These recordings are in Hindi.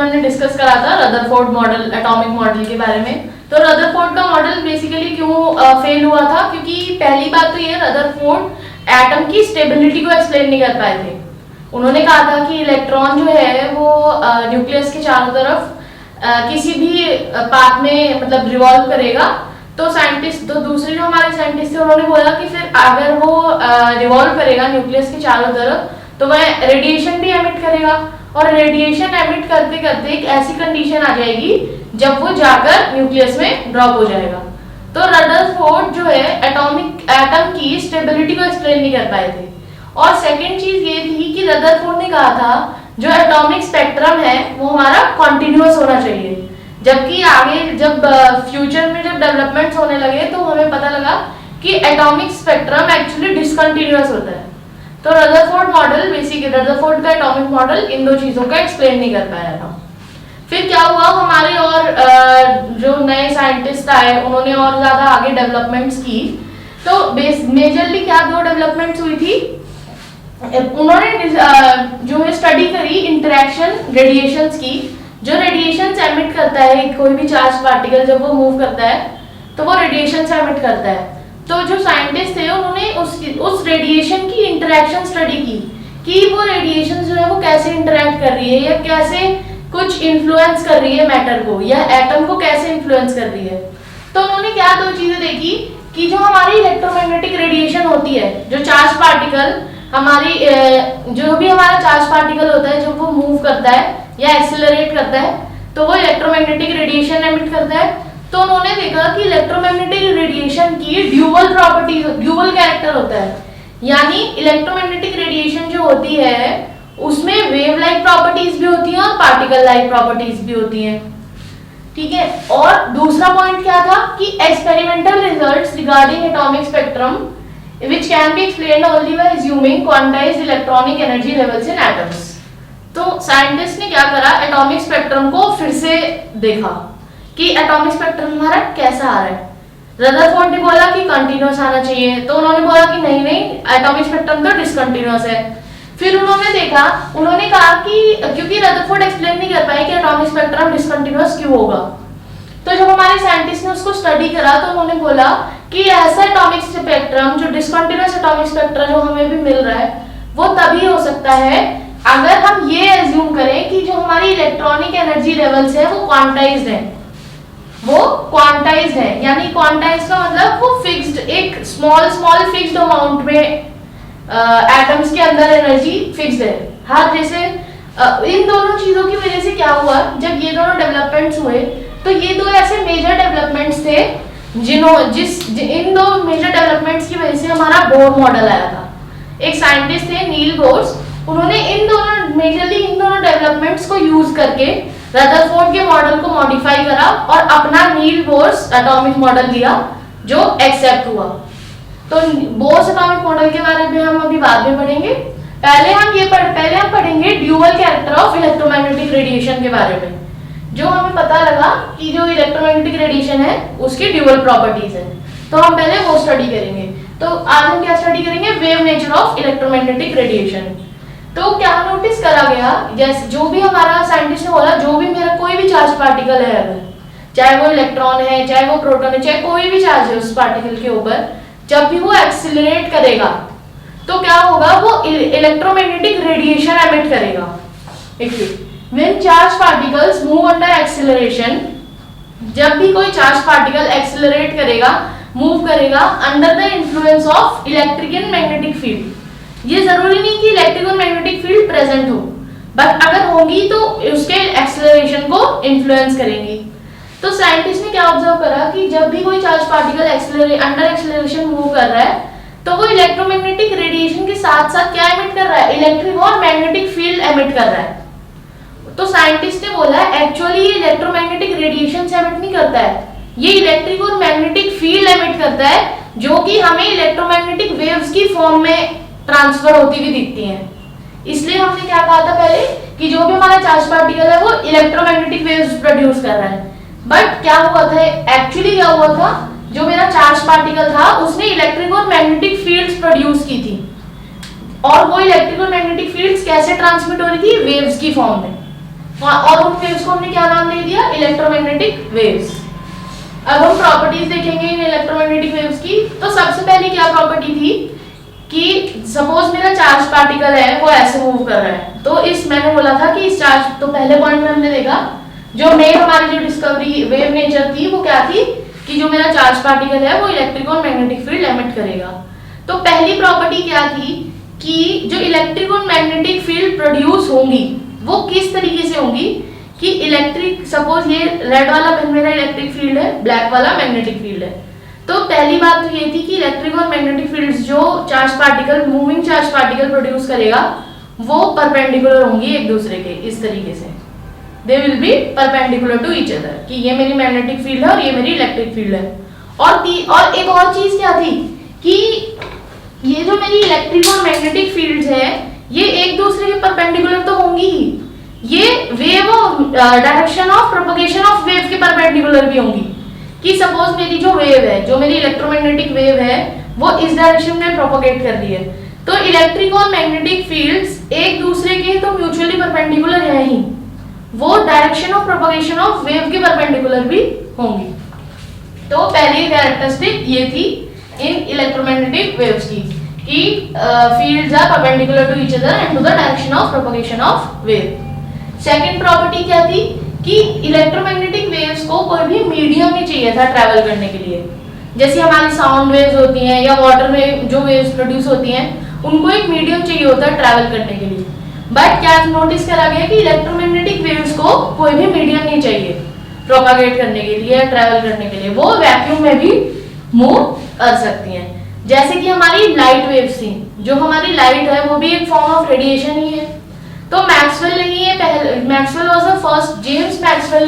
में हमने डिस्कस करा था रदरफोर्ड मॉडल, एटॉमिक मॉडल के बारे में। तो रदरफोर्ड का मॉडल बेसिकली क्यों फेल हुआ था, क्योंकि पहली बात तो ये रदरफोर्ड एटम की स्टेबिलिटी को एक्सप्लेन नहीं कर पाए थे। उन्होंने कहा था कि इलेक्ट्रॉन जो है वो न्यूक्लियस के चारों तरफ किसी भी पाथ में मतलब रिवॉल्व करेगा। तो साइंटिस्ट, तो दूसरे जो हमारे साइंटिस्ट थे उन्होंने बोला कि फिर अगर वो रिवॉल्व करेगा न्यूक्लियस के चारों तरफ तो वह रेडिएशन भी एमिट करेगा, और रेडिएशन एमिट करते करते एक ऐसी कंडीशन आ जाएगी जब वो जाकर न्यूक्लियस में ड्रॉप हो जाएगा। तो रदरफोर्ड जो है एटम की स्टेबिलिटी को एक्सप्लेन नहीं कर पाए थे। और सेकंड चीज ये थी कि रदरफोर्ड ने कहा था जो एटॉमिक स्पेक्ट्रम है वो हमारा कॉन्टिन्यूअस होना चाहिए, जबकि आगे जब फ्यूचर में जब डेवलपमेंट्स होने लगे तो हमें पता लगा कि एटॉमिक स्पेक्ट्रम एक्चुअली डिसकंटिन्यूअस होता है। तो रदरफोर्ड मॉडल बेसिकली रदरफोर्ड का एटॉमिक मॉडल इन दो चीजों का एक्सप्लेन नहीं कर पाया था। फिर क्या हुआ, हमारे और जो नए साइंटिस्ट आए उन्होंने और ज्यादा आगे डेवलपमेंट्स की। तो मेजरली क्या दो डेवलपमेंट्स हुई थी, उन्होंने जो है स्टडी करी इंटरेक्शन रेडिएशंस की। जो रेडिएशंस एमिट करता है कोई भी चार्ज पार्टिकल जब वो मूव करता है तो वो रेडिएशंस एमिट करता है। तो जो साइंटिस्ट थे उन्होंने उस रेडिएशन की इंटरेक्शन स्टडी की कि वो रेडिएशन जो है वो कैसे इंटरेक्ट कर रही है या कैसे कुछ इन्फ्लुएंस कर रही है मैटर को या एटम को कैसे इन्फ्लुएंस कर रही है। तो उन्होंने क्या दो चीजें देखी कि जो हमारी इलेक्ट्रोमैग्नेटिक रेडिएशन होती है, जो चार्ज पार्टिकल हमारी जो भी हमारा चार्ज पार्टिकल होता है जब वो मूव करता है या एक्सेलरेट करता है तो वो इलेक्ट्रोमैग्नेटिक रेडिएशन एमिट करता है। तो उन्होंने देखा कि इलेक्ट्रोमैग्नेटिक रेडिएशन की ड्यूअल प्रॉपर्टीज, ड्यूअल कैरेक्टर होता है, यानी इलेक्ट्रोमैग्नेटिक रेडिएशन जो होती है उसमें वेव लाइक प्रॉपर्टीज भी होती हैं और पार्टिकल लाइक प्रॉपर्टीज भी होती हैं। ठीक है। और दूसरा पॉइंट क्या था कि experimental results regarding atomic spectrum which can be explained only by assuming quantized electronic energy levels in atoms. तो साइंटिस्ट ने क्या करा, एटॉमिक स्पेक्ट्रम को फिर से देखा कि एटॉमिक स्पेक्ट्रम हमारा कैसा आ रहा है। रदरफोर्ड ने बोला कि कंटीन्यूअस आना चाहिए, तो उन्होंने बोला कि नहीं एटॉमिक स्पेक्ट्रम तो डिसकंटीन्यूअस है। फिर उन्होंने देखा, उन्होंने कहा कि क्योंकि रदरफोर्ड एक्सप्लेन नहीं कर पाए कि एटॉमिक स्पेक्ट्रम डिसकंटीन्यूअस क्यों होगा, तो जब हमारे साइंटिस्ट ने उसको स्टडी करा तो उन्होंने बोला कि ऐसा एटॉमिक स्पेक्ट्रम जो डिसकंटीन्यूअस एटॉमिक स्पेक्ट्रम जो हमें भी मिल रहा है वो तभी हो सकता है अगर हम ये एज्यूम करें कि जो हमारी इलेक्ट्रॉनिक एनर्जी लेवल्स है वो क्वांटाइज्ड है, वो क्वांटाइज्ड है। यानी क्वांटाइज्ड का मतलब वो फिक्स्ड, एक स्मॉल फिक्स्ड अमाउंट में एटम्स के अंदर एनर्जी फिक्स्ड है। हर जैसे इन दोनों चीजों की वजह से क्या हुआ, जब ये दोनों डेवलपमेंट्स हुए तो ये दो ऐसे मेजर डेवलपमेंट्स थे इन दो मेजर डेवलपमेंट्स की वजह से हमारा बोर मॉडल आया था। एक साइंटिस्ट थे नील बोर्स, उन्होंने इन दोनों डेवलपमेंट्स को यूज करके रदरफोर्ड के मॉडल को मॉडिफाई करा और अपना नील बोर्स एटॉमिक मॉडल लिया जो एक्सेप्ट हुआ। तो बोर्स एटॉमिक मॉडल के बारे में हम अभी बाद में पढ़ेंगे। पहले हम पढ़ेंगे dual character of electromagnetic radiation के बारे में, जो हमें पता लगा कि जो इलेक्ट्रोमैग्नेटिक रेडिएशन है उसकी ड्यूअल प्रॉपर्टीज है। तो हम पहले वो स्टडी करेंगे। तो आज हम क्या स्टडी करेंगे, wave nature of electromagnetic radiation. तो क्या नोटिस करा गया, जैसे जो भी हमारा साइंटिस्ट ने बोला जो भी मेरा कोई भी चार्ज पार्टिकल है, अगर चाहे वो इलेक्ट्रॉन है चाहे वो प्रोटॉन है चाहे कोई भी चार्ज है उस पार्टिकल के ऊपर, जब भी वो एक्सीलरेट करेगा तो क्या होगा, वो इलेक्ट्रोमैग्नेटिक रेडिएशन एमिट करेगा। When charge particles move under acceleration, जब भी कोई चार्ज पार्टिकल एक्सीलरेट करेगा, मूव करेगा under the influence of electric and magnetic field. ये जरूरी नहीं कि इलेक्ट्रिक और मैग्नेटिक फील्ड प्रेजेंट हो, बट अगर होंगी तो उसके एक्सेलरेशन को इन्फ्लुएंस करेंगी। तो साइंटिस्ट ने क्या ऑब्जर्व करा कि जब भी कोई charge particle under acceleration move कर रहा है तो वो इलेक्ट्रोमैग्नेटिक रेडिएशन के साथ साथ क्या एमिट कर रहा है, इलेक्ट्रिक और मैग्नेटिक फील्ड एमिट कर रहा है। तो साइंटिस्ट ने बोला एक्चुअली ये इलेक्ट्रोमैग्नेटिक रेडिएशन से एमिट नहीं करता है, ये इलेक्ट्रिक और मैग्नेटिक फील्ड एमिट करता है, जो कि हमें इलेक्ट्रोमैग्नेटिक वेव्स की फॉर्म में ट्रांसफर होती हुई दिखती हैं। इसलिए हमने क्या कहा था पहले कि जो भी हमारा चार्ज पार्टिकल है वो इलेक्ट्रोमैग्नेटिक वेव्स प्रोड्यूस कर रहा है। बट क्या हुआ था, एक्चुअली क्या हुआ था, जो मेरा चार्ज पार्टिकल था उसने इलेक्ट्रिक और मैग्नेटिक फील्ड्स प्रोड्यूस की थी, और वो इलेक्ट्रिक और मैग्नेटिक फील्ड्स कैसे ट्रांसमिट हो रही थी, वेव्स की फॉर्म में। और उन वेव्स को हमने क्या नाम दे दिया, इलेक्ट्रोमैग्नेटिक वेव्स। अब हम प्रॉपर्टीज देखेंगे इन इलेक्ट्रोमैग्नेटिक वेव्स की। तो सबसे पहले क्या प्रॉपर्टी थी कि सपोज मेरा चार्ज पार्टिकल है वो ऐसे मूव कर रहा है, तो इस मैंने बोला था कि इस चार्ज, तो पहले पॉइंट में हमने देखा जो मेन हमारी जो डिस्कवरी वेव नेचर थी वो क्या थी कि जो मेरा चार्ज पार्टिकल है वो इलेक्ट्रिक और मैग्नेटिक फील्ड एमिट करेगा। तो पहली प्रॉपर्टी क्या थी कि जो इलेक्ट्रिक और मैग्नेटिक फील्ड प्रोड्यूस होंगी वो किस तरीके से होंगी कि इलेक्ट्रिक, सपोज ये रेड वाला पेन मेरा इलेक्ट्रिक फील्ड है, ब्लैक वाला मैग्नेटिक फील्ड है। तो पहली बात तो ये थी कि इलेक्ट्रिक और मैग्नेटिक फील्ड्स जो charge particle, moving charge particle produce करेगा वो परपेंडिकुलर होंगी एक दूसरे के, इस तरीके से they will be perpendicular to each other, कि ये मेरी मैग्नेटिक फील्ड है और ये मेरी इलेक्ट्रिक फील्ड है। और एक और चीज क्या थी कि ये जो मेरी इलेक्ट्रिक और मैग्नेटिक फील्ड्स है ये एक दूसरे के परपेंडिकुलर तो होंगी ही, ये wave direction of propagation of wave के परपेंडिकुलर भी होंगी। कि सपोज मेरी जो वेव है, जो मेरी इलेक्ट्रोमैग्नेटिक वेव है वो इस डायरेक्शन में प्रोपगेट कर रही है, तो इलेक्ट्रिक और मैग्नेटिक फील्ड्स एक दूसरे के तो म्यूचुअली परपेंडिकुलर है ही, वो direction of propagation of wave के परपेंडिकुलर भी होंगी। तो पहली कैरेक्टरिस्टिक ये थी इन इलेक्ट्रोमैग्नेटिक वेव्स की कि fields are perpendicular to each other and to the direction of propagation of wave. Second property क्या थी कि इलेक्ट्रोमैग्नेटिक वेव्स को कोई भी मीडियम नहीं चाहिए था ट्रैवल करने के लिए। जैसे हमारी साउंड वेव्स होती हैं या वाटर में जो वेव्स प्रोड्यूस होती हैं उनको एक मीडियम चाहिए होता है ट्रैवल करने के लिए। बट क्या नोटिस करा गया कि इलेक्ट्रोमैग्नेटिक वेव्स को कोई भी मीडियम नहीं चाहिए प्रोपागेट करने के लिए या ट्रैवल करने के लिए, वो वैक्यूम में भी मूव कर सकती हैं। जैसे कि हमारी लाइट वेव्स थी, जो हमारी लाइट है वो भी एक फॉर्म ऑफ रेडिएशन ही है। तो मैक्सवेल ने ही Maxwell was the first, James Maxwell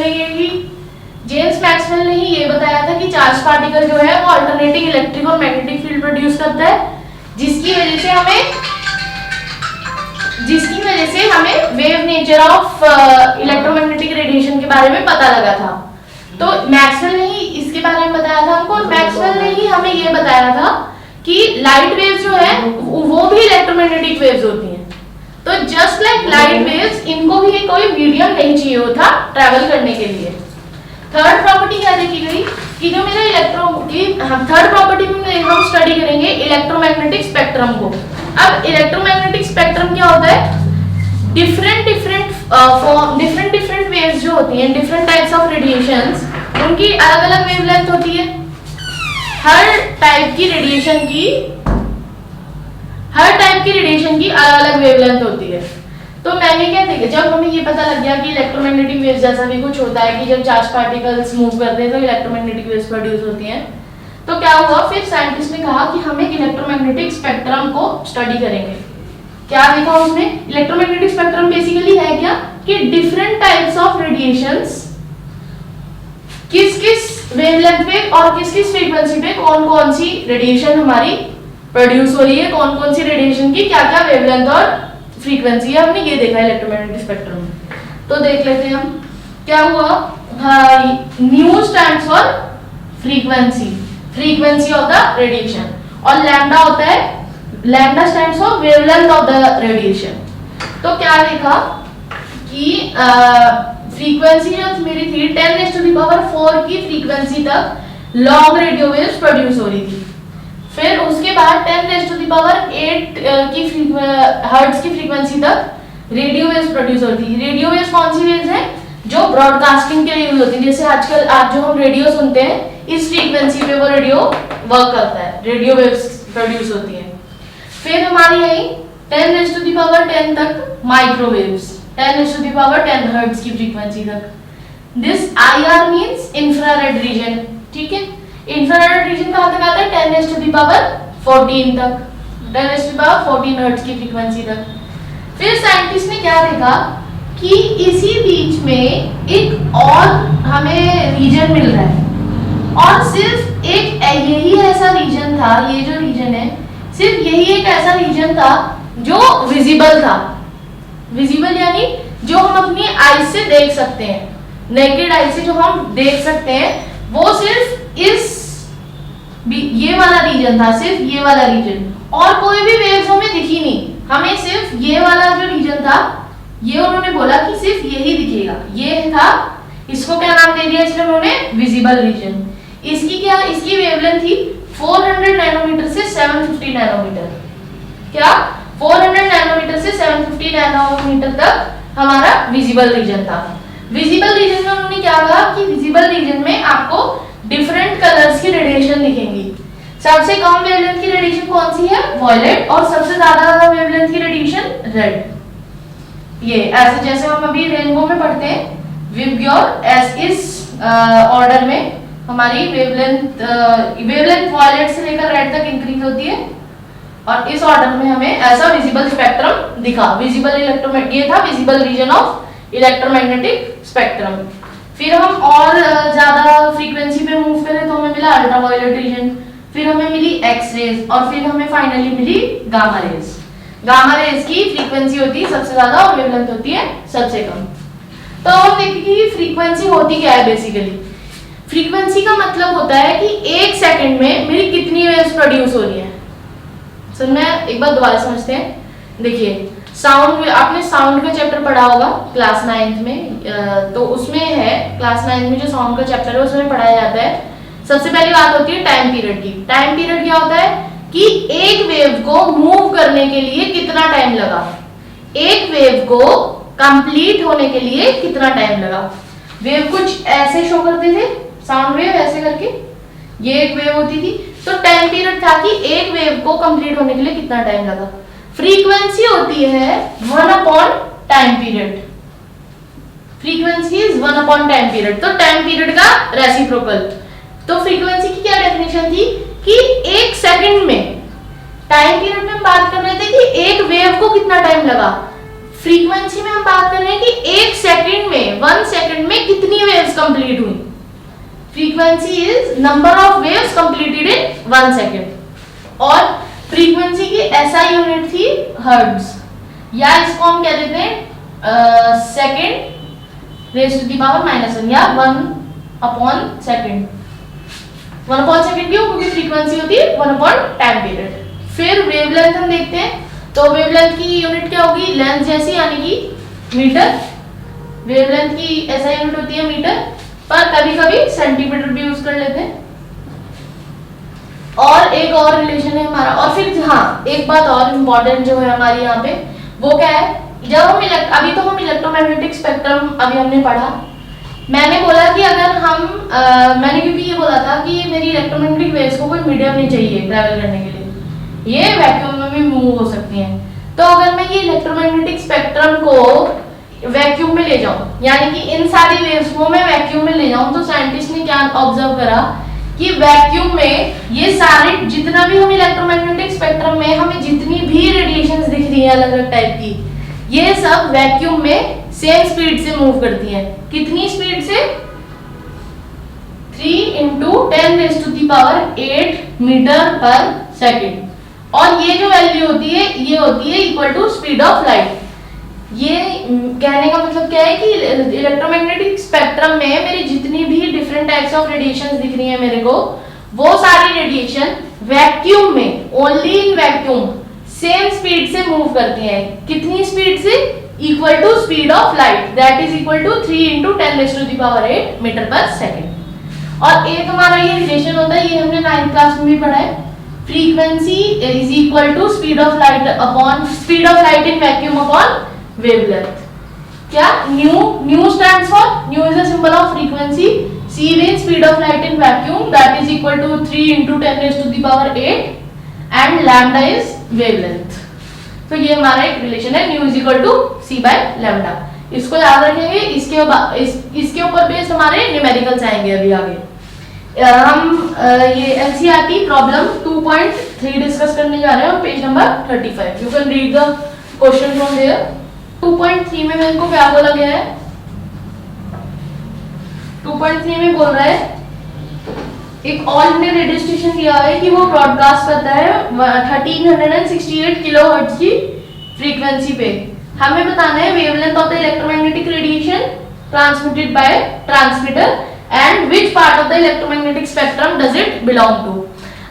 ने ही ये बताया था कि चार्ज पार्टिकल जो है वो अल्टरनेटिंग इलेक्ट्रिक और मैग्नेटिक फील्ड प्रोड्यूस करता है, जिसकी वजह से हमें wave nature of electromagnetic radiation के बारे में पता लगा था। तो मैक्सवेल ने ही इसके बारे में बताया था हमको। मैक्सवेल ने ही हमें ये बताया था कि लाइट वेव्स जो है वो भी इलेक्ट्रोमैग्नेटिक वेव्स होती हैं। तो जस्ट लाइक लाइट वेव्स, इनको भी कोई मीडियम नहीं चाहिए होता ट्रैवल करने के लिए। थर्ड प्रॉपर्टी क्या देखी गई कि जो मेरा थर्ड प्रॉपर्टी में हम स्टडी करेंगे इलेक्ट्रोमैग्नेटिक स्पेक्ट्रम को। अब इलेक्ट्रोमैग्नेटिक स्पेक्ट्रम क्या होता है, डिफरेंट वेव्स जो होती हैं, डिफरेंट टाइप्स ऑफ रेडिएशंस, उनकी अलग अलग वेवलेंथ होती है। हर टाइप की रेडिएशन की अलग अलग वेवलेंथ होती है। तो मैंने क्या देखा, जब हमें ये पता लग गया कि इलेक्ट्रोमैग्नेटिक वेव्स जैसा भी कुछ होता है कि जब चार्ज पार्टिकल्स मूव करते हैं तो इलेक्ट्रोमैग्नेटिक वेव्स प्रोड्यूस होती हैं, तो क्या हुआ, फिर साइंटिस्ट ने कहा कि हम एक इलेक्ट्रोमैग्नेटिक स्पेक्ट्रम को स्टडी करेंगे। क्या देखा उसने, इलेक्ट्रोमैग्नेटिक स्पेक्ट्रम बेसिकली है क्या कि डिफरेंट टाइप्स ऑफ रेडिएशंस किस किस वेवलेंथ पे और किस किस फ्रीक्वेंसी पे कौन कौन सी रेडिएशन हमारी प्रोड्यूस हो रही है, कौन कौन सी रेडिएशन की क्या क्या वेवलेंथ और फ्रीक्वेंसी है, हमने ये देखा इलेक्ट्रोमैग्नेटिक स्पेक्ट्रम में। तो देख लेते हैं हम क्या हुआ। New stands for frequency of the radiation, और लैम्डा होता है, lambda stands for wavelength of the radiation. तो क्या देखा कि फ्रीक्वेंसी जो मेरी थी 10⁻⁴ की फ्रीक्वेंसी तक लॉन्ग रेडियो वेव्स प्रोड्यूस हो रही थी। फिर उसके बाद 10⁸ की हर्ट्ज की फ्रीक्वेंसी तक रेडियो वेव्स प्रोड्यूस होती थी। रेडियो वेव्स कौन सी वेव्स हैं, जो ब्रॉडकास्टिंग के लिए यूज होती है। जैसे आजकल आज जो हम रेडियो सुनते हैं इस फ्रीक्वेंसी पे वो रेडियो वर्क करता है, रेडियो वेव्स प्रोड्यूस होती है। फिर हमारी आई 10⁻10 तक माइक्रोवेव्स, 10⁻10 हर्ट्ज की फ्रीक्वेंसी तक। This IR means infrared reason, ठीक है। इंफ्रारेड रीजन कहां तक आता है, 10⁻14 तक, 10⁻14 हर्ट्ज की फ्रीक्वेंसी तक। फिर साइंटिस्ट ने क्या देखा कि इसी बीच में एक और हमें रीजन मिल रहा है, और सिर्फ एक यही ऐसा रीजन था, ये जो रीजन है सिर्फ यही एक ऐसा रीजन था जो विजिबल था। विजिबल यानी जो हम अपनी आई से देख सकते हैं, नेकेड आई से जो हम देख सकते हैं, वो सिर्फ ये वाला रीजन था, सिर्फ ये वाला रीजन, और कोई भी वेव्स हमें दिखी नहीं। हमें सिर्फ ये वाला जो रीजन था ये उन्होंने बोला कि सिर्फ यही दिखेगा, ये था, इसको क्या नाम दे दिया इसलिए उन्होंने विजिबल रीजन। इसकी वेवलेंथ थी 400 नैनोमीटर से 750 नैनोमीटर। क्या 400 नैनोमीटर से 750 नैनोमीटर तक हमारा विजिबल रीजन था। विजिबल रीजन में उन्होंने क्या कहा कि विजिबल रीजन में आपको डिफरेंट कलर्स की रेडिएशन दिखेंगी। सबसे कम वेवलेंथ की रेडिएशन कौन सी है? वॉयलेट। और सबसे ज्यादा वेवलेंथ की रेडिएशन रेड। ये ऐसे जैसे हम अभी रेनबो में पढ़ते हैं, विबग्योर इस ऑर्डर में हमारी वेवलेंथ वॉयलेट से लेकर रेड तक इंक्रीज होती है, और इस ऑर्डर में हमें ऐसा विजिबल स्पेक्ट्रम दिखा। विजिबल इलेक्ट्रोमैग्नेटिक, ये था visible region of electromagnetic spectrum. फिर हम और ज्यादा फ्रीक्वेंसी पे मूव करें तो हमें मिला अल्ट्रावायलेट रीजन, फिर हमें मिली एक्स रेज, और फिर हमें फाइनली मिली गामा रेज। गामा रेज की फ्रीक्वेंसी होती है सबसे ज्यादा और वेवलेंथ होती है सबसे कम। तो हम देखेंगे कि फ्रीक्वेंसी होती क्या है। बेसिकली फ्रीक्वेंसी का मतलब होता है कि एक सेकंड में मेरी कितनी वेव्स प्रोड्यूस हो रही है। सुनना एक बार दोबारा समझते हैं। देखिए साउंड, आपने साउंड का चैप्टर पढ़ा होगा क्लास 9th में, तो उसमें है क्लास 9th में जो साउंड का चैप्टर है उसमें पढ़ाया जाता है। सबसे पहली बात होती है टाइम पीरियड की। टाइम पीरियड क्या होता है कि एक वेव को मूव करने के लिए कितना टाइम लगा, एक वेव को कंप्लीट होने के लिए कितना टाइम लगा। वेव कुछ ऐसे शो करते थे, साउंड वेव ऐसे करके, ये एक वेव होती थी। तो टाइम पीरियड था कि एक वेव को कंप्लीट होने के लिए कितना टाइम लगा। फ्रीक्वेंसी होती है 1 upon time period. Frequency is 1 upon time period, तो टाइम पीरियड का रेसिप्रोकल। तो फ्रीक्वेंसी की क्या डेफिनेशन थी कि एक सेकंड में, टाइम पीरियड में हम बात कर रहे थे कि एक वेव को कितना टाइम लगा, फ्रीक्वेंसी में हम बात कर रहे हैं कि एक सेकंड में, 1 सेकंड में कितनी वेव्स कंप्लीट हुई। Frequency is number of waves completed in 1 second. और फ्रीक्वेंसी की एसआई यूनिट थी हर्ट्ज, या इसको हम कह देते हैं second raise to the power -1, या 1 अपॉन सेकंड। 1 अपॉन सेकंड क्यों? क्योंकि फ्रीक्वेंसी होती है 1 अपॉन टाइम पीरियड। फिर वेवलेंथ हम देखते हैं, तो वेवलेंथ की यूनिट क्या होगी? लेंथ जैसी, यानी कि मीटर। वेवलेंथ की एसआई यूनिट होती है मीटर, पर कभी कभी सेंटीमीटर भी यूज कर लेते हैं। और एक और रिलेशन है हमारा। और फिर हाँ, एक बात और इम्पोर्टेंट जो है हमारी यहाँ पे, वो क्या है, जब हम अभी तो हम इलेक्ट्रोमैग्नेटिक स्पेक्ट्रम अभी हमने पढ़ा। मैंने बोला कि अगर हम मैंने क्योंकि ये बोला था कि मेरी इलेक्ट्रोमैग्नेटिक वेव्स को कोई मीडियम नहीं चाहिए ट्रैवल करने के लिए, ये वैक्यूम में भी मूव हो सकती हैं। तो अगर मैं ये इलेक्ट्रोमैग्नेटिक स्पेक्ट्रम को वैक्यूम में ले जाऊं, यानी कि इन सारी वेव्स को मैं वैक्यूम में ले जाऊं, तो साइंटिस्ट ने क्या ऑब्जर्व करा कि वैक्यूम में ये सारे जितना भी हम इलेक्ट्रोमैग्नेटिक स्पेक्ट्रम में हमें जितनी भी रेडिएशंस दिख रही है अलग अलग टाइप की, ये सब वैक्यूम में सेम स्पीड से मूव करती हैं। कितनी स्पीड से? 3 × 10⁻⁸ मीटर पर सेकेंड। और ये जो वैल्यू होती है, ये होती है equal to speed of light. ये कहने का मतलब क्या है कि इलेक्ट्रोमैग्नेटिक स्पेक्ट्रम में मेरी जितनी भी डिफरेंट टाइप्स ऑफ रेडिएशंस दिख रही है मेरे को, वो सारी रेडिएशन वैक्यूम में, only in vacuum, same speed से मूव करती हैं। कितनी स्पीड से? Equal to speed of light, that is equal to 3 × 10⁸ metre per second. और एक हमारा ये रिलेशन होता है, ये हमने 9th क्लास में भी पढ़ा है, frequency is equal to speed of light upon speed of light in vacuum upon wavelength. क्या? Nu stands for, nu is the symbol of frequency, c means speed of light in vacuum, that is equal to 3 × 10⁸ and lambda is wavelength। तो ये हमारा एक रिलेशन है, new is equal to c/λ। इसको याद रखेंगे। इसके ऊपर बेस हमारे न्यूमेरिकल्स आएंगे अभी आगे। हम ये एनसीईआरटी प्रॉब्लम 2.3 डिस्कस करने जा रहे हैं, page number 35। You can read the question from there. 2.3 में मेरे को क्या बोला गया है? 2.3 में बोल रहा है एक ऑल इंडिया रेडियो स्टेशन दिया है कि वो ब्रॉडकास्ट करता है 1368 किलोहर्ट्ज की फ्रीक्वेंसी पे। हमें बताना है wavelength of the electromagnetic radiation transmitted by transmitter and which part of the electromagnetic spectrum does it belong to.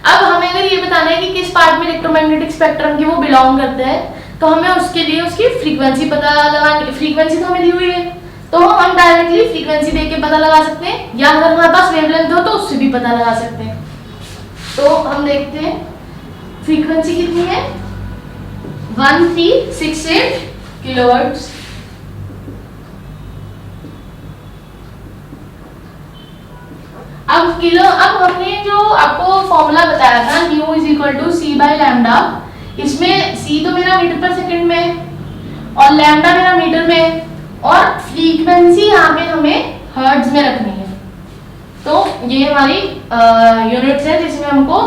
अब हमें अगर ये बताना है कि किस पार्ट में इलेक्ट्रोमैग्नेटिक स्पेक्ट्रम की वो बिलोंग करते हैं, तो हमें उसके लिए उसकी फ्रीक्वेंसी पता लगानी, फ्रीक्वेंसी तो हमें दी हुई है तो हम डायरेक्टली फ्रीक्वेंसी देख के पता लगा सकते हैं, या अगर हमारे पास वेवलेंथ हो तो उससे भी पता लगा सकते हैं। तो हम देखते हैं फ्रीक्वेंसी कितनी है, 1368 किलोहर्ट्ज। अब हमने जो आपको फॉर्मूला बताया था nu is equal to c by lambda, इसमें सी तो मेरा मीटर पर सेकंड में है और लैम्डा मेरा मीटर में है और फ्रीक्वेंसी यहाँ पे हमें हर्ट्ज में रखनी है। तो ये हमारी यूनिट्स है जिसमें हमको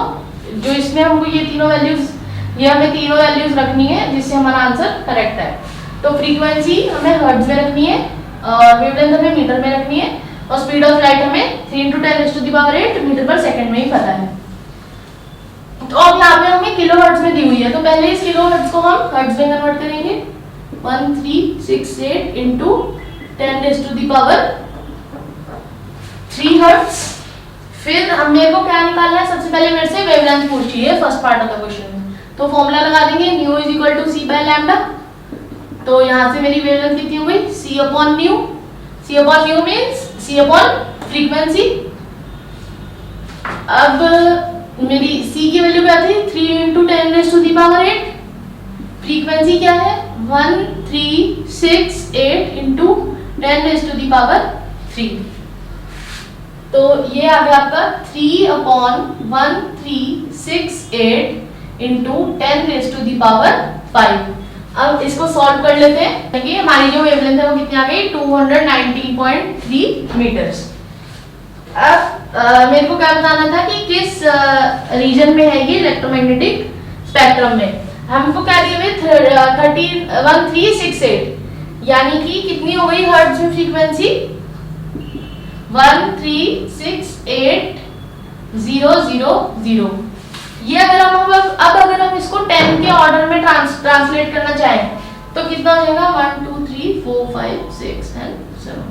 ये तीनों वैल्यूज रखनी है जिससे हमारा आंसर करेक्ट है। तो फ्रीक्वेंसी हमें हर्ट्ज में रखनी है और वेवलेंथ हमें मीटर में रखनी है और स्पीड ऑफ लाइट हमें 3 × 10⁸ मीटर पर सेकंड में ही पता है। तो अब यहाँ पे हमें किलो हर्ट्ज में दी हुई है, तो पहले इस किलो हर्ट्ज को हम हर्ट्ज में कन्वर्ट करेंगे, 1368 इंटू 10⁻³ हर्ट्ज। फिर मेरे को क्या निकालना है, सबसे पहले मेरे से वेवलेंथ पूछी है first part of the question में, तो फॉर्मूला लगा देंगे nu is equal to c by lambda. तो यहाँ से मेरी वेवलेंथ कितनी हो गई, c upon nu. C upon nu means c upon frequency. अब मेरी सी की वैल्यू क्या थी, 3 × 10⁸। फ्रीक्वेंसी क्या है, 1368 इंटू 10⁻³ तो ये आ गया आपका 3/1368 इंटू 10⁵। अब इसको सॉल्व कर लेते हैं। देखिए हमारी जो वेवलेंथ है वो कितनी आ गई, 219.3 मीटर्स। अब मेरे को क्या बताना था कि किस रीजन में है ये इलेक्ट्रोमैग्नेटिक स्पेक्ट्रम में। हमको क्या दिए हुए 1368, यानी कि कितनी हो गई हर्ट्ज में फ्रीक्वेंसी, 1368,000। ये अगर हम इसको 10 के ऑर्डर में ट्रांसलेट करना चाहें तो कितना हो जाएगा, 1 2 3 4 5 6 and 7।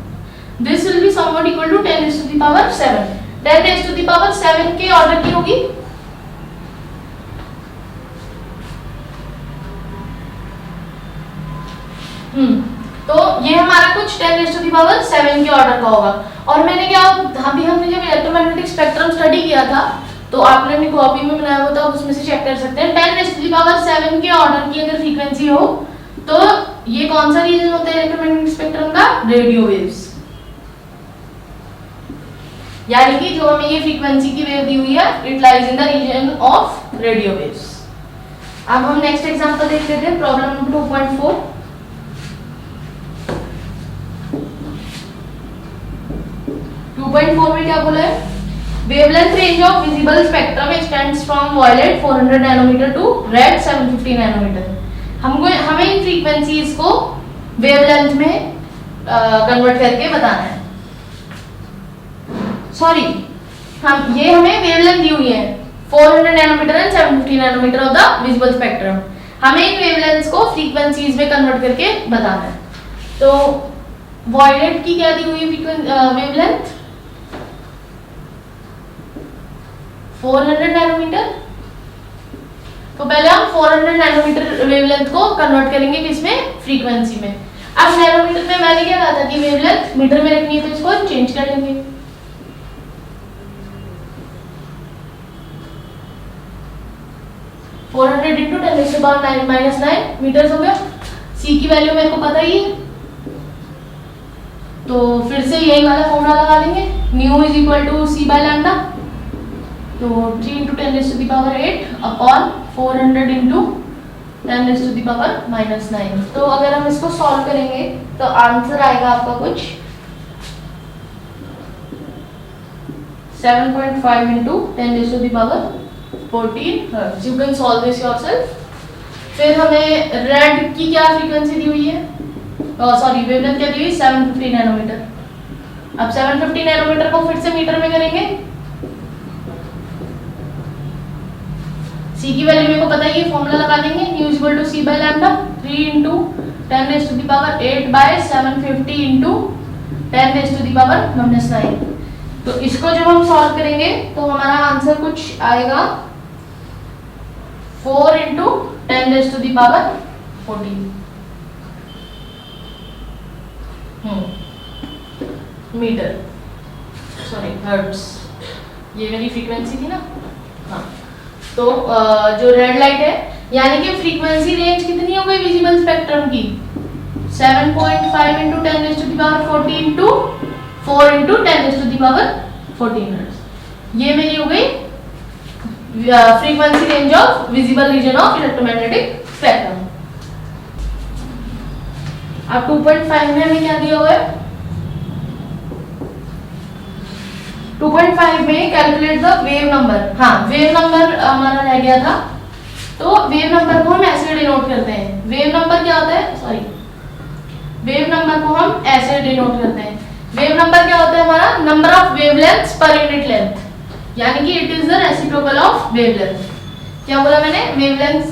This will be somewhat equal to 10⁻7। 10⁻7 के ऑर्डर की होगी। तो ये हमारा कुछ 10⁻7 के ऑर्डर का होगा। और मैंने हमने जब इलेक्ट्रोमैग्नेटिक स्पेक्ट्रम स्टडी किया था तो आपने अपनी कॉपी में बनाया हुआ था, उसमें से चेक कर सकते हैं। 10⁻7 के ऑर्डर की अगर फ्रीक्वेंसी हो तो ये कौन सा रीजन होता है इलेक्ट्रोमैग्नेटिक स्पेक्ट्रम का, रेडियो वेव्स। यानी कि जो हमें ये फ्रीक्वेंसी की वेव दी हुई है, it lies in the region of radio waves. अब हम नेक्स्ट एग्जांपल देख लेते हैं, प्रॉब्लम नंबर 2.4। 2.4 में क्या बोला है, wavelength range of visible spectrum extends from violet 400 nanometre to red 750 nanometre. हमें इन फ्रीक्वेंसीज को वेवलेंथ में कन्वर्ट करके बताना है। सॉरी, ये हमें वेवलेंथ दी हुई है 400 nanometre and 750 nanometre of the visible spectrum. हमें इन वेवलेंथ्स को फ्रीक्वेंसीज में कन्वर्ट करके बताना है। तो वायलेट की क्या दी हुई है वेवलेंथ, 400 नैनोमीटर। तो पहले हम 400 नैनोमीटर वेवलेंथ को कन्वर्ट करेंगे किसमें, फ्रीक्वेंसी में। अब नैनोमीटर में मैंने क्या कहा था कि वेवलेंथ मीटर में रखनी है, तो इसको चेंज कर लेंगे। 400 इंटू 10⁻9 मीटर्स हो गया। सी की वैल्यू मेरे को पता ही है, तो फिर से यही वाला फॉर्मूला लगा लेंगे, nu is equal to c by lambda. तो 3 × 10⁸ अपॉन 400 इंटू 10⁻⁻9। तो अगर हम इसको सॉल्व करेंगे तो आंसर आएगा आपका कुछ 7.5 into 10⁻14 hertz. You can solve this yourself. फिर हमें रेड की क्या फ्रीक्वेंसी दी हुई है, सॉरी वेवलेंथ क्या दी हुई, 750 नैनोमीटर। अब 750 नैनोमीटर को फिर से मीटर में करेंगे। सी की वैल्यू मेरे को पता ही है, फॉर्मूला लगा देंगे, nu is equal to c by lambda, 3 into 10⁸ 8 by 750 into 10⁻⁻9। तो इसको जब हम सॉल्व करेंगे तो हमारा आंसर कुछ आएगा 4 इंटू 10⁻ 14 मीटर, सॉरी हर्ट्ज, ये मेरी फ्रीक्वेंसी थी ना। हाँ, तो जो रेड लाइट है, यानी कि फ्रीक्वेंसी रेंज कितनी हो गई विजिबल स्पेक्ट्रम की, 7.5 इंटू 10⁻14 टू 4 इंटू 10⁻14 हर्ट्ज। ये मेरी हो गई frequency range of visible region of electromagnetic spectrum. अब 2.5 में हमें क्या दिया हुआ है, 2.5 में कैलकुलेट द वेव नंबर। हाँ, वेव नंबर हमारा रह गया था, तो वेव नंबर को हम ऐसे डिनोट करते हैं। वेव नंबर क्या होता है, सॉरी, वेव नंबर को हम ऐसे डिनोट करते हैं। वेव नंबर क्या होता है हमारा, number of wavelengths per unit length, यानी कि it is the reciprocal of wavelength. क्या बोला मैंने, वेवलेंथ,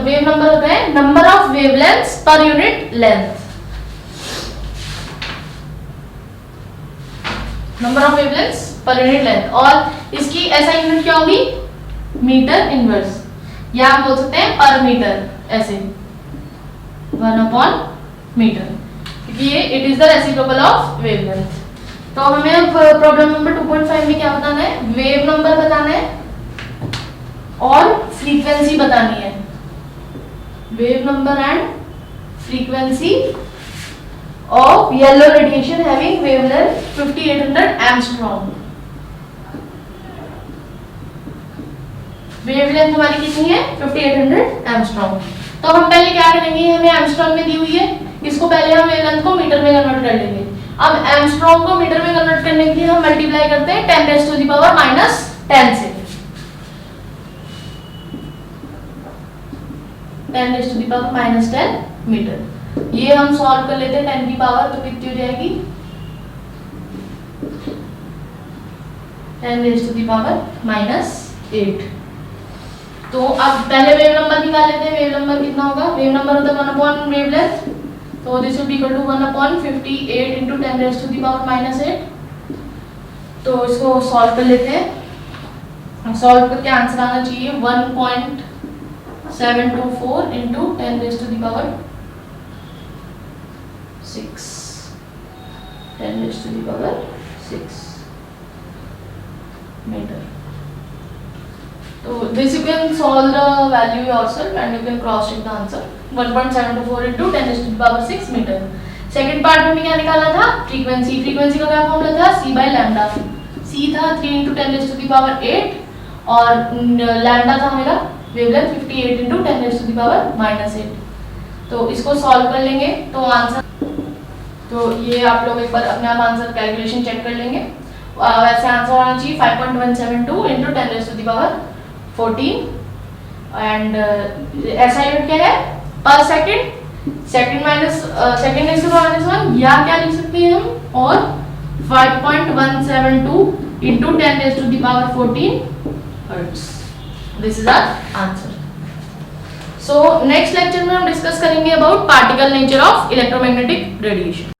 वेव नंबर होता है number of wavelengths per unit length, number of wavelengths per unit length. और इसकी ऐसा यूनिट क्या होगी, मीटर इनवर्स, या आप बोल सकते हैं पर मीटर, ऐसे 1/मीटर, क्योंकि ये it is the reciprocal of wavelength. तो हमें अब प्रॉब्लम नंबर 2.5 में क्या बताना है, वेव नंबर बताना है और फ्रीक्वेंसी बतानी है। Wave number and frequency of yellow radiation having wavelength 5800 angstrom। Wavelength हमारी कितनी है, 5800 एंगस्ट्रॉम। तो हम पहले क्या करेंगे, हमें एंगस्ट्रॉम में दी हुई है, इसको पहले हम वेवलेंथ को मीटर में कन्वर्ट कर लेंगे। अब एंगस्ट्रॉम को मीटर में कन्वर्ट करने के लिए हम मल्टीप्लाई करते हैं 10⁻⁻10 से, 10⁻⁻10 मीटर। ये हम सॉल्व कर लेते हैं 10 की पावर, तो कितनी हो जाएगी, 10⁻⁻8। तो अब पहले वेव नंबर निकाल लेते हैं। वेव नंबर कितना होगा, वेव नंबर होता है 1/वेवलेंथ, तो this will be equal to 1/58 into 10⁻⁻8। तो इसको सॉल्व कर लेते हैं। सॉल्व करके आंसर आना चाहिए 1.724 इंटू 10⁻6 मीटर। तो this you can solve the value yourself and you can cross check the answer। 1.724 into 10⁻6 metre. Second part में क्या निकाला था, फ्रीक्वेंसी। फ्रीक्वेंसी का क्या फॉर्मूला था, c by लैम्डा। c था 3 into 10⁻8 और लैम्डा था मेरा वेवलेंथ 58 into 10⁻⁻8। तो इसको सॉल्व कर लेंगे तो आंसर, तो ये आप लोग एक बार अपने आप आंसर कैलकुलेशन चेक कर लेंगे। वैसे आंसर आना चाहिए 5.172 इंटू 10⁻14 एंड ऐसा यूनिट क्या है, पर सेकंड, सेकंड इज टू -1, या क्या लिख सकते हैं हम, और 5.172 into 10⁻14 hertz. This is our answer. So next lecture में हम डिस्कस करेंगे about particle nature of electromagnetic radiation.